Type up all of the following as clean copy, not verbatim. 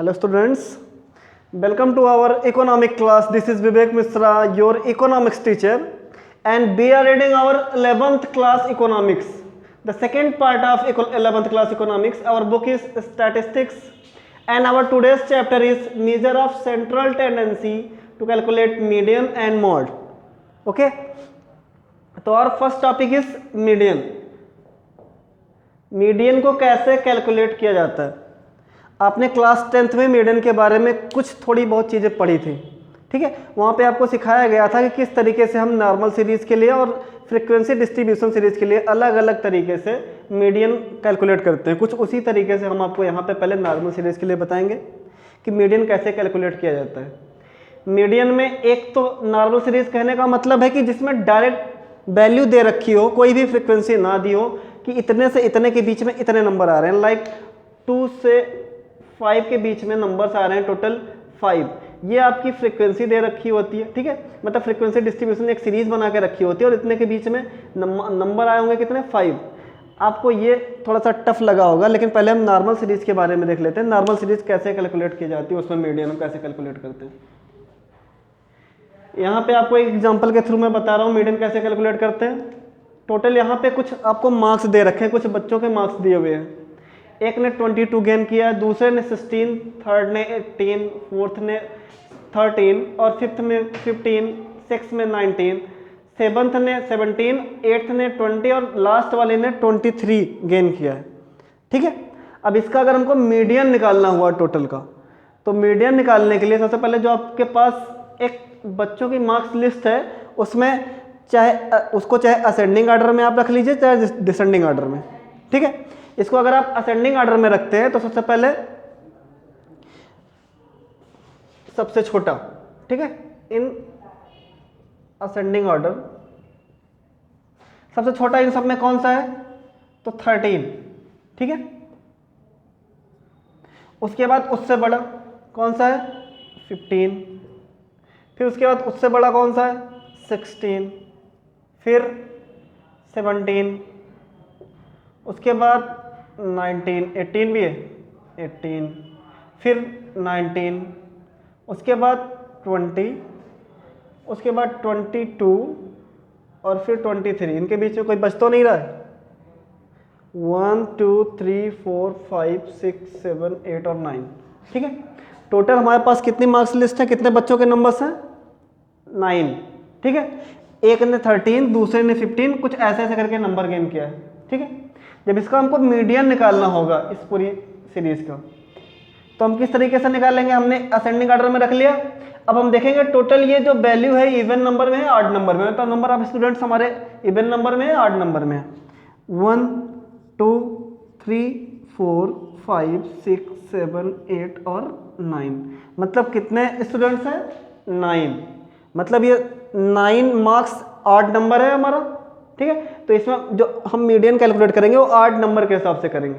Hello students, welcome to our economic class. This is Vivek Misra, your economics teacher, and we are reading our 11th class economics. The second part of 11th class economics. Our book is statistics, and our today's chapter is measure of central tendency to calculate median and mode. Okay, तो our first topic is median. Median को कैसे calculate किया जाता है? आपने class 10th में median के बारे में कुछ थोड़ी बहुत चीज़ें पढ़ी थी, ठीक है। वहाँ पे आपको सिखाया गया था कि किस तरीके से हम नॉर्मल सीरीज़ के लिए और फ्रीक्वेंसी डिस्ट्रीब्यूशन सीरीज़ के लिए अलग अलग तरीके से मीडियन कैलकुलेट करते हैं। कुछ उसी तरीके से हम आपको यहाँ पे पहले नॉर्मल सीरीज़ के लिए बताएंगे कि मीडियन कैसे कैलकुलेट किया जाता है। मीडियन में एक तो नॉर्मल सीरीज़ कहने का मतलब है कि जिसमें डायरेक्ट वैल्यू दे रखी हो, कोई भी फ्रिक्वेंसी ना दी हो कि इतने से इतने के बीच में इतने नंबर आ रहे हैं, लाइक 2 से 5 के बीच में नंबर्स आ रहे हैं, टोटल 5। ये आपकी फ्रीक्वेंसी दे रखी होती है, ठीक है। मतलब फ्रीक्वेंसी डिस्ट्रीब्यूशन एक सीरीज बना के रखी होती है और इतने के बीच में नंबर आए होंगे कितने, 5। आपको ये थोड़ा सा टफ लगा होगा, लेकिन पहले हम नॉर्मल सीरीज के बारे में देख लेते हैं। नॉर्मल सीरीज कैसे कैलकुलेट की जाती है, उसमें मीडियन कैसे कैलकुलेट करते हैं। यहाँ पे आपको एक एग्जांपल के थ्रू मैं बता रहा हूँ मीडियन कैसे कैलकुलेट करते हैं। टोटल यहाँ पे कुछ आपको मार्क्स दे रखे हैं, कुछ बच्चों के मार्क्स दिए हुए हैं। एक ने 22 गेन किया, दूसरे ने 16, थर्ड ने 18, फोर्थ ने 13 और फिफ्थ में 15, सिक्स में 19, सेवन्थ ने 17, एट्थ ने 20 और लास्ट वाले ने 23 गेन किया है, ठीक है। अब इसका अगर हमको मीडियन निकालना हुआ टोटल का, तो मीडियन निकालने के लिए सबसे पहले जो आपके पास एक बच्चों की मार्क्स लिस्ट है, उसमें चाहे असेंडिंग ऑर्डर में आप रख लीजिए, चाहे डिसेंडिंग ऑर्डर में, ठीक है। इसको अगर आप असेंडिंग ऑर्डर में रखते हैं तो सबसे पहले सबसे छोटा, ठीक है, इन असेंडिंग ऑर्डर सबसे छोटा इन सब में कौन सा है, तो 13, ठीक है। उसके बाद उससे बड़ा कौन सा है, 15। फिर उसके बाद उससे बड़ा कौन सा है, 16, फिर 17, उसके बाद 19, 18 भी है, 18, फिर 19, उसके बाद 20, उसके बाद 22 और फिर 23। इनके बीच में कोई बच तो नहीं रहा है। 1 2 3 4 5 6 7 8 और 9, ठीक है। टोटल हमारे पास कितनी मार्क्स लिस्ट है, कितने बच्चों के नंबर्स हैं, 9, ठीक है। एक ने 13, दूसरे ने 15, कुछ ऐसे ऐसे करके नंबर गेन किया है, ठीक है। जब इसका हमको मीडियन निकालना होगा इस पूरी सीरीज का, तो हम किस तरीके से निकालेंगे। हमने असेंडिंग ऑर्डर में रख लिया। अब हम देखेंगे टोटल ये जो वैल्यू है इवन नंबर में है, ऑड नंबर में है। तो नंबर ऑफ स्टूडेंट्स हमारे इवन नंबर में है, ऑड नंबर में है। 1 2 3 4 5 6 7 8 और 9, मतलब कितने स्टूडेंट्स हैं, 9। मतलब ये 9 मार्क्स ऑड नंबर है हमारा, ठीक है। तो इसमें जो हम मीडियन कैलकुलेट करेंगे वो ऑड नंबर के हिसाब से करेंगे,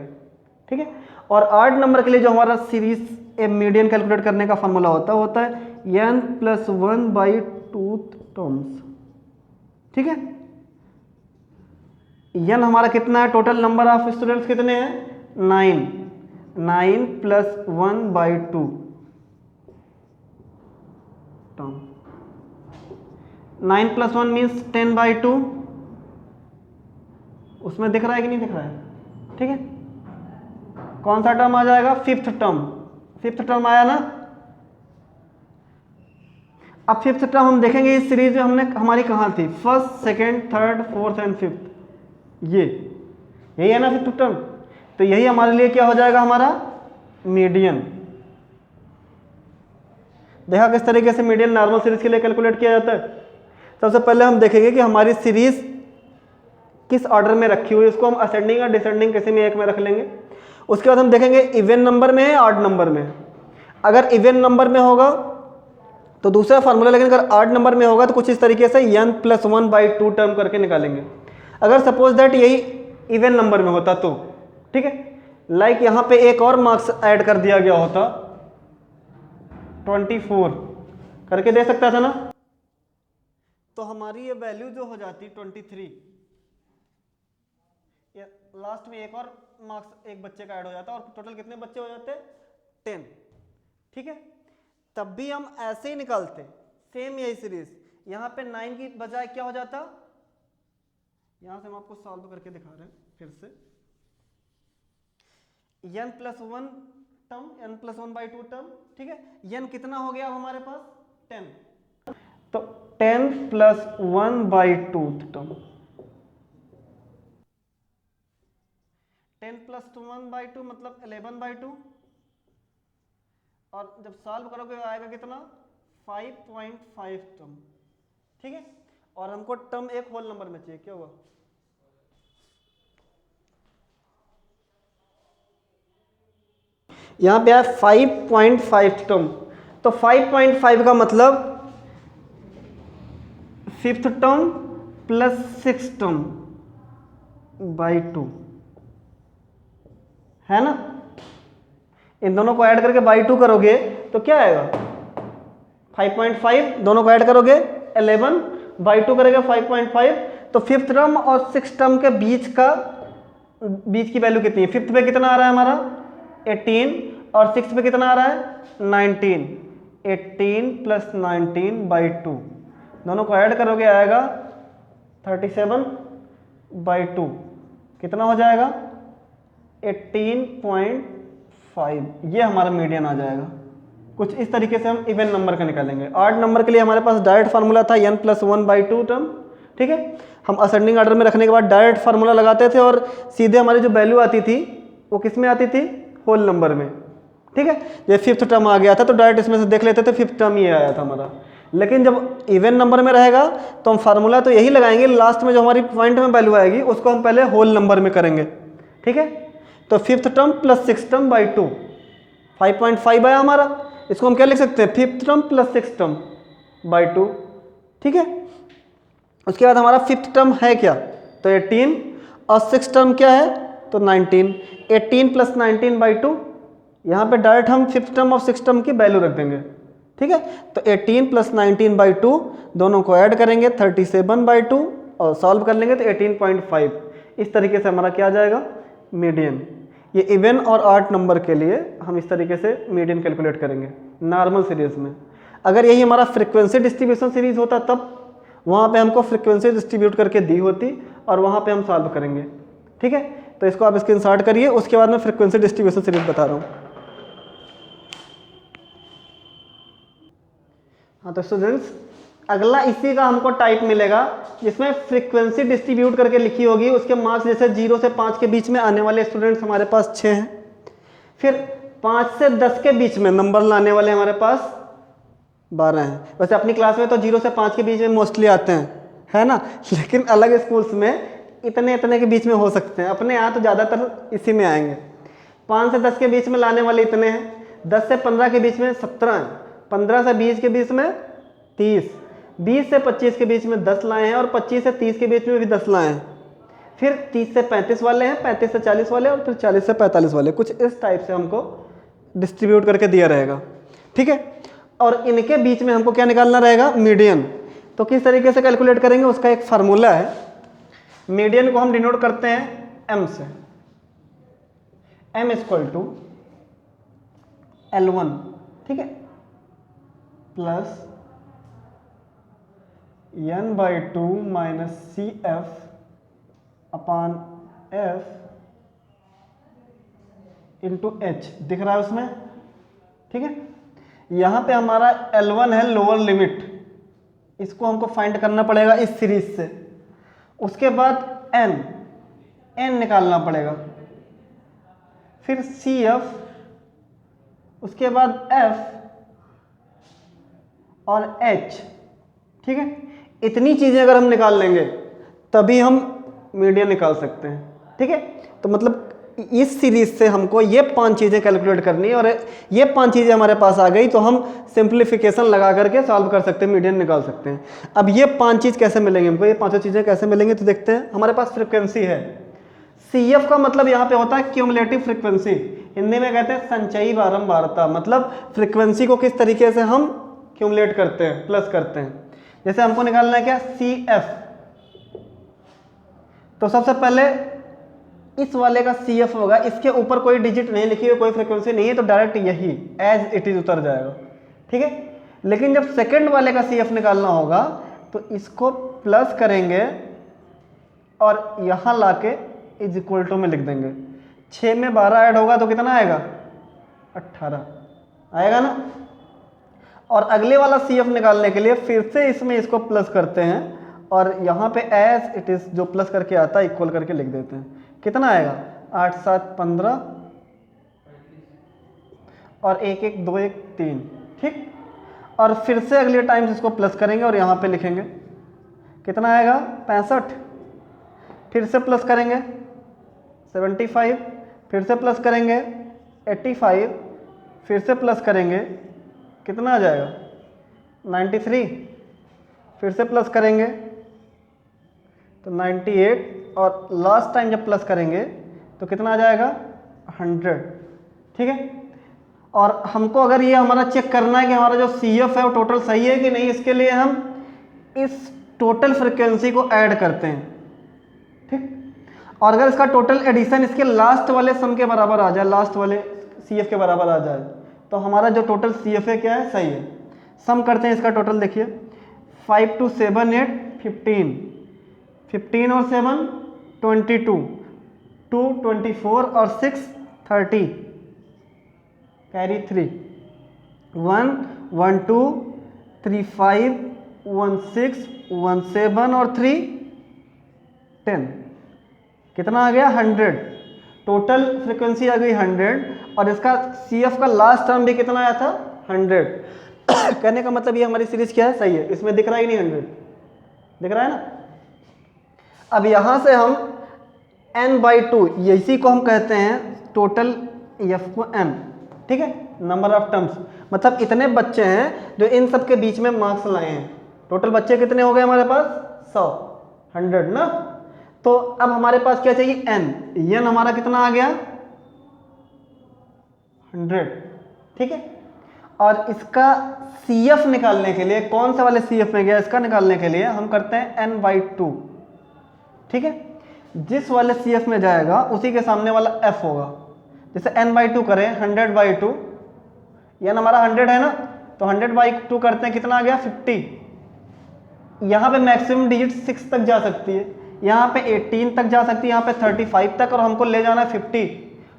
ठीक है। और ऑड नंबर के लिए जो हमारा सीरीज मीडियन कैलकुलेट करने का फॉर्मूला होता है n + 1/2 टर्म्स, ठीक है। n हमारा कितना है, टोटल नंबर ऑफ स्टूडेंट्स कितने हैं, 9 + 1/2 टर्म। 9 + 1 मीन्स 10/2। उसमें दिख रहा है कि नहीं दिख रहा है, ठीक है। कौन सा टर्म आ जाएगा, फिफ्थ टर्म। फिफ्थ टर्म आया ना। अब फिफ्थ टर्म हम देखेंगे इस सीरीज में हमने हमारी कहाँ थी, first, second, third, fourth and fifth. यही है ना फिफ्थ टर्म। तो यही हमारे लिए क्या हो जाएगा, हमारा मीडियन। देखा किस तरीके से मीडियन नॉर्मल सीरीज के लिए कैलकुलेट किया जाता है। सबसे पहले हम देखेंगे कि हमारी सीरीज किस ऑर्डर में रखी हुई है। इसको हम असेंडिंग या डिसेंडिंग किसी में एक में रख लेंगे। उसके बाद हम देखेंगे इवन नंबर में है, ऑड नंबर में है। अगर इवन नंबर में होगा तो दूसरा फार्मूला, लेकिन अगर ऑड नंबर में होगा तो कुछ इस तरीके से n + 1/2 टर्म करके निकालेंगे। अगर सपोज दैट यही इवन नंबर में होता तो, ठीक है। लाइक यहाँ पे एक और मार्क्स ऐड कर दिया गया होता, 24 करके दे सकता था ना, तो हमारी ये वैल्यू जो हो जाती 23। लास्ट में एक और मार्क्स एक बच्चे का ऐड हो जाता और टोटल कितने बच्चे हो जाते, 10। ठीक है, तब भी हम ऐसे ही निकालते, सेम यही सीरीज। यहाँ पे 9 की बजाय क्या हो जाता, यहाँ से हम आपको सॉल्व करके दिखा रहे हैं फिर से, n+1 टर्म, n+1/2 टर्म, ठीक है। n कितना हो गया अब हमारे पास 10, तो 10+1/2 टर्म, 10+1/2 मतलब 11/2, और जब सॉल्व करोगे आएगा कितना 5.5 टर्म, ठीक है। और हमको टर्म एक होल नंबर में चाहिए, क्या हुआ, यहां पे है 5.5 टर्म, तो 5.5 का मतलब 5th term plus 6th term by 2 है ना। इन दोनों को ऐड करके बाई 2 करोगे तो क्या आएगा 5.5, दोनों को ऐड करोगे 11, बाई 2 करेगा 5.5, तो 5th टर्म और 6th टर्म के बीच की वैल्यू कितनी है, 5th पे कितना आ रहा है हमारा 18 और 6th पे कितना आ रहा है 19, 18 + 19/2, दोनों को ऐड करोगे आएगा 37/2, कितना हो जाएगा 18.5, ये हमारा मीडियन आ जाएगा। कुछ इस तरीके से हम इवन नंबर का निकालेंगे। ऑड नंबर के लिए हमारे पास डायरेक्ट फार्मूला था n+1/2 टर्म, ठीक है। हम असेंडिंग ऑर्डर में रखने के बाद डायरेक्ट फार्मूला लगाते थे और सीधे हमारी जो वैल्यू आती थी वो किस में आती थी, होल नंबर में, ठीक है। ये 5th टर्म आ गया था तो डायरेक्ट इसमें से देख लेते थे 5th टर्म ये आया था हमारा। लेकिन जब इवन नंबर में रहेगा तो हम फार्मूला तो यही लगाएंगे, लास्ट में जो हमारी पॉइंट में वैल्यू आएगी उसको हम पहले होल नंबर में करेंगे, ठीक है। तो 5th term plus 6th term by 2, 5.5 आया हमारा, इसको हम क्या लिख सकते हैं 5th term plus 6th term by 2, ठीक है। उसके बाद हमारा 5th टर्म है क्या, तो 18 और 6th टर्म क्या है तो 19, 18 + 19/2, यहाँ पे डायरेक्ट हम 5th टर्म और 6th टर्म की वैल्यू रख देंगे, ठीक है। तो 18 + 19/2 दोनों को ऐड करेंगे 37/2 और सॉल्व कर लेंगे तो 18.5। इस तरीके से हमारा क्या आ जाएगा मीडियन। ये इवन और ऑड नंबर के लिए हम इस तरीके से मीडियन कैलकुलेट करेंगे नॉर्मल सीरीज में। अगर यही हमारा फ्रीक्वेंसी डिस्ट्रीब्यूशन सीरीज होता तब वहाँ पे हमको फ्रीक्वेंसी डिस्ट्रीब्यूट करके दी होती और वहाँ पे हम सॉल्व करेंगे, ठीक है। तो इसको आप स्क्रीनशॉट करिए, उसके बाद मैं फ्रीक्वेंसी डिस्ट्रीब्यूशन सीरीज बता रहा हूँ। हाँ तो स्टूडेंट्स अगला इसी का हमको टाइप मिलेगा जिसमें फ्रीक्वेंसी डिस्ट्रीब्यूट करके लिखी होगी, उसके मार्क्स जैसे 0 से 5 के बीच में आने वाले स्टूडेंट्स हमारे पास 6 हैं, फिर 5 से 10 के बीच में नंबर लाने वाले हमारे पास 12 हैं। वैसे अपनी क्लास में तो 0 से 5 के बीच में मोस्टली आते हैं, है ना, लेकिन अलग स्कूल्स में इतने इतने के बीच में हो सकते हैं, अपने यहाँ तो ज़्यादातर इसी में आएंगे। 5 से 10 के बीच में लाने वाले इतने हैं, 10 से 15 के बीच में 17 हैं, 15 से 20 के बीच में 30, 20 से 25 के बीच में 10 लाए हैं और 25 से 30 के बीच में भी 10 लाए हैं। फिर 30 से 35 वाले हैं, 35 से 40 वाले और फिर 40 से 45 वाले, कुछ इस टाइप से हमको डिस्ट्रीब्यूट करके दिया रहेगा, ठीक है। और इनके बीच में हमको क्या निकालना रहेगा मीडियन। तो किस तरीके से कैलकुलेट करेंगे उसका एक फार्मूला है। मीडियन को हम डिनोट करते हैं m से, m = L1, ठीक है, plus n/2 - CF upon F into H दिख रहा है उसमें, ठीक है। यहाँ पे हमारा L1 है लोअर लिमिट, इसको हमको फाइंड करना पड़ेगा इस सीरीज से। उसके बाद n निकालना पड़ेगा, फिर CF, उसके बाद F और H, ठीक है। इतनी चीज़ें अगर हम निकाल लेंगे तभी हम मीडियन निकाल सकते हैं, ठीक है। तो मतलब इस सीरीज से हमको ये 5 चीज़ें कैलकुलेट करनी है और ये 5 चीज़ें हमारे पास आ गई तो हम सिंप्लीफिकेशन लगा करके सॉल्व कर सकते हैं, मीडियन निकाल सकते हैं। अब ये 5 चीज़ कैसे मिलेंगे हमको, ये 5 चीज़ें कैसे मिलेंगी तो देखते हैं। हमारे पास फ्रिक्वेंसी है, CF का मतलब यहाँ पे होता है क्यूमुलेटिव फ्रिक्वेंसी, हिंदी में कहते हैं संचयी बारंबारता। मतलब फ्रिक्वेंसी को किस तरीके से हम क्यूमुलेट करते हैं, प्लस करते हैं। जैसे हमको निकालना है क्या CF, तो सबसे पहले इस वाले का CF होगा, इसके ऊपर कोई डिजिट नहीं लिखी हुई, कोई फ्रिक्वेंसी नहीं है, तो डायरेक्ट यही एज इट इज उतर जाएगा, ठीक है। लेकिन जब सेकंड वाले का CF निकालना होगा तो इसको प्लस करेंगे और यहाँ लाके इज इक्वल टू में लिख देंगे। 6 में 12 ऐड होगा तो कितना आएगा? 18 आएगा ना। और अगले वाला CF निकालने के लिए फिर से इसमें इसको प्लस करते हैं और यहाँ पे एज इट इज जो प्लस करके आता है इक्वल करके लिख देते हैं। कितना आएगा? 8 7 15 और 1 1 2 1 3, ठीक। और फिर से अगले टाइम्स इसको प्लस करेंगे और यहाँ पे लिखेंगे, कितना आएगा? 65। फिर से प्लस करेंगे 75, फिर से प्लस करेंगे 85, फिर से प्लस करेंगे, कितना आ जाएगा? 93, फिर से प्लस करेंगे तो 98 और लास्ट टाइम जब प्लस करेंगे तो कितना आ जाएगा? 100, ठीक है। और हमको अगर ये हमारा चेक करना है कि हमारा जो CF है वो टोटल सही है कि नहीं, इसके लिए हम इस टोटल फ्रिक्वेंसी को ऐड करते हैं, ठीक। और अगर इसका टोटल एडिशन इसके लास्ट वाले सम के बराबर आ जाए, लास्ट वाले CF के बराबर आ जाए, तो हमारा जो टोटल CF है क्या है? सही है। सम करते हैं इसका टोटल, देखिए 5 2 7 8 15, 15 और 7 22, 2 24 और 6 30, कैरी 3, 1 1 2 3 5 1 6 1 7 और 3 10, कितना आ गया? 100। टोटल फ्रिक्वेंसी आ गई 100 और इसका CF का लास्ट टर्म भी कितना आया था? 100। कहने का मतलब ये हमारी सीरीज क्या है? सही है। इसमें दिख रहा ही नहीं 100, दिख रहा है ना। अब यहाँ से हम n/2, इसी को हम कहते हैं टोटल F को m, ठीक है, नंबर ऑफ टर्म्स। मतलब इतने बच्चे हैं जो इन सब के बीच में मार्क्स लाए हैं। टोटल बच्चे कितने हो गए हमारे पास? 100, 100 ना। तो अब हमारे पास क्या चाहिए? n हमारा कितना आ गया? 100, ठीक है। और इसका CF निकालने के लिए, कौन से वाले CF में गया इसका निकालने के लिए हम करते हैं n/2, ठीक है। जिस वाले CF में जाएगा उसी के सामने वाला F होगा। जैसे n/2 करें 100/2, n हमारा 100 है ना, तो 100/2 करते हैं, कितना आ गया? 50। यहाँ पे मैक्सिमम डिजिट 6 तक जा सकती है, यहाँ पे 18 तक जा सकती है, यहाँ पे 35 तक, और हमको ले जाना है 50,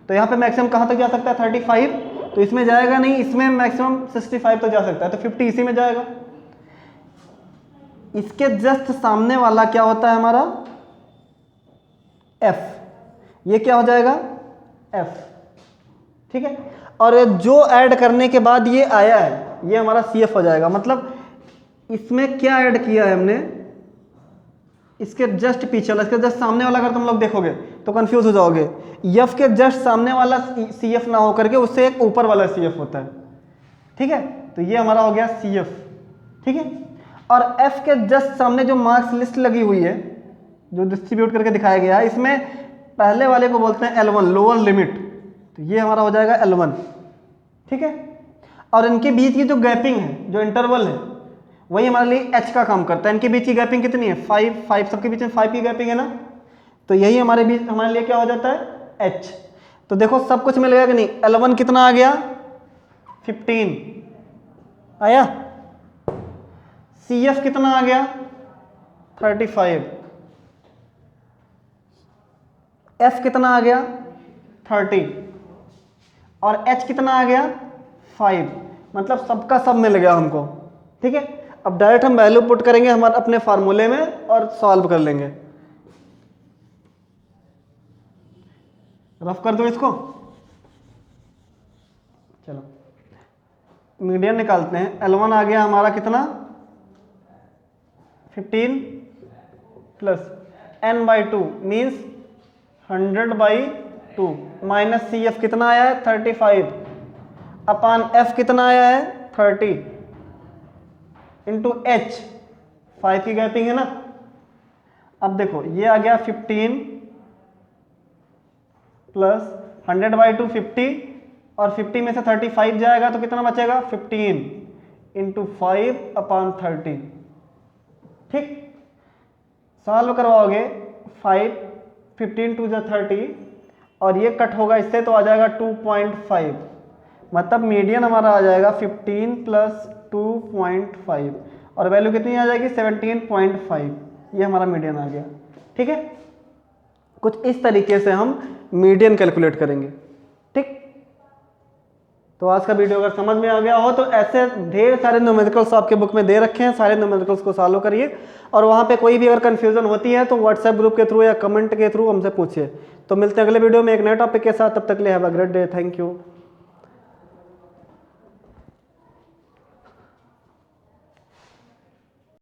तो यहाँ पे मैक्सिमम कहाँ तक जा सकता है? 35, तो इसमें जाएगा नहीं, इसमें मैक्सिमम 65 तक जा सकता है, तो 50 इसी में जाएगा। इसके जस्ट सामने वाला क्या होता है हमारा? F, ये क्या हो जाएगा? F, ठीक है। और जो ऐड करने के बाद ये आया है ये हमारा CF हो जाएगा। मतलब इसमें क्या ऐड किया है हमने, इसके जस्ट पीछे वाला, इसके जस्ट सामने वाला अगर तुम लोग देखोगे तो कंफ्यूज हो जाओगे। F के जस्ट सामने वाला CF ना होकर के उससे एक ऊपर वाला CF होता है, ठीक है। तो ये हमारा हो गया CF, ठीक है। और F के जस्ट सामने जो मार्क्स लिस्ट लगी हुई है, जो डिस्ट्रीब्यूट करके दिखाया गया है, इसमें पहले वाले को बोलते हैं L1, लोअर लिमिट, तो ये हमारा हो जाएगा L1, ठीक है। और इनके बीच की जो गैपिंग है, जो इंटरवल है, वही हमारे लिए H का काम करता है। इनके बीच की गैपिंग कितनी है? 5 सबके बीच में 5 की गैपिंग है ना, तो यही हमारे बीच हमारे लिए क्या हो जाता है? H। तो देखो सब कुछ मिल गया कि नहीं? L1 कितना आ गया? 15 आया। CF कितना आ गया? 35। F कितना आ गया? 30। और H कितना आ गया? 5। मतलब सबका सब मिल गया हमको, ठीक है। अब डायरेक्ट हम वैल्यू पुट करेंगे हमारे अपने फार्मूले में और सॉल्व कर लेंगे। रफ कर दो इसको, चलो मीडियन निकालते हैं। L1 आ गया हमारा कितना? 15 plus n/2 means 100/2 minus CF कितना आया है? 35 अपान F कितना आया है? 30 इंटू H, 5 की गैपिंग है ना। अब देखो ये आ गया 15 प्लस 100/2 50, और 50 में से 35 जाएगा तो कितना बचेगा? 15 इंटू 5 अपान 30, ठीक। सॉल्व करवाओगे 5 15 2 30 और ये कट होगा इससे तो आ जाएगा 2.5, मतलब मीडियन हमारा आ जाएगा 15 प्लस 2.5 और वैल्यू कितनी आ जाएगी 17.5, ये हमारा मीडियन आ गया। ठीक है, कुछ इस तरीके से हम मीडियन कैलकुलेट करेंगे। ठीक, तो आज का वीडियो अगर समझ में आ गया हो तो ऐसे ढेर सारे न्यूमेरिकल्स आपके बुक में दे रखे हैं, सारे न्यूमेरिकल्स को सॉल्व करिए और वहाँ पे कोई भी अगर कन्फ्यूजन होती है तो व्हाट्सएप ग्रुप के थ्रू या कमेंट के थ्रू हमसे पूछिए। तो मिलते हैं अगले वीडियो में एक नए टॉपिक के साथ, तब तक के लिए have a great day, thank you.